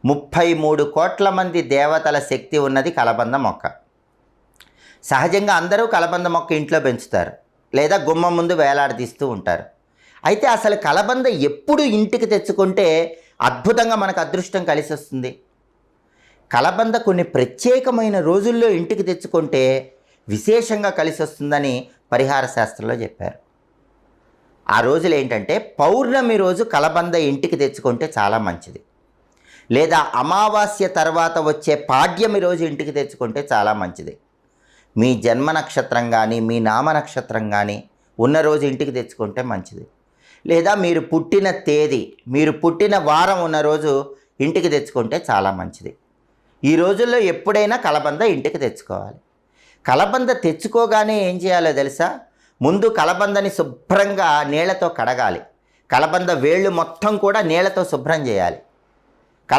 33 కోట్ల మంది దేవతల శక్తి ఉన్నది కలబంద మొక్క. సహజంగా అందరూ కలబంద మొక్క ఇంట్లో పెంచుతారు, లేదా గుమ్మం ముందు వేలాడదీస్తూ ఉంటారు. అయితే అసలు కలబంద ఎప్పుడు ఇంటికి తెచ్చుకుంటే అద్భుతంగా మనకు అదృష్టం కలిసి వస్తుంది? కలబంద కొన్ని ప్రత్యేకమైన రోజుల్లో ఇంటికి తెచ్చుకుంటే విశేషంగా కలిసి వస్తుందని పరిహార శాస్త్రంలో చెప్పారు. ఆ రోజులు ఏంటంటే, పౌర్ణమి రోజు కలబంద ఇంటికి తెచ్చుకుంటే చాలా మంచిది, లేదా అమావాస్య తర్వాత వచ్చే పాడ్యమి రోజు ఇంటికి తెచ్చుకుంటే చాలా మంచిది. మీ జన్మ నక్షత్రం కానీ మీ నామ నక్షత్రం కానీ ఉన్న రోజు ఇంటికి తెచ్చుకుంటే మంచిది, లేదా మీరు పుట్టిన తేదీ, మీరు పుట్టిన వారం ఉన్న రోజు ఇంటికి తెచ్చుకుంటే చాలా మంచిది. ఈ రోజుల్లో ఎప్పుడైనా కలబంద ఇంటికి తెచ్చుకోవాలి. కలబంద తెచ్చుకోగానే ఏం చేయాలో తెలుసా? ముందు కలబందని శుభ్రంగా నీళ్లతో కడగాలి. కలబంద వేళ్ళు మొత్తం కూడా నీళ్లతో శుభ్రం చేయాలి.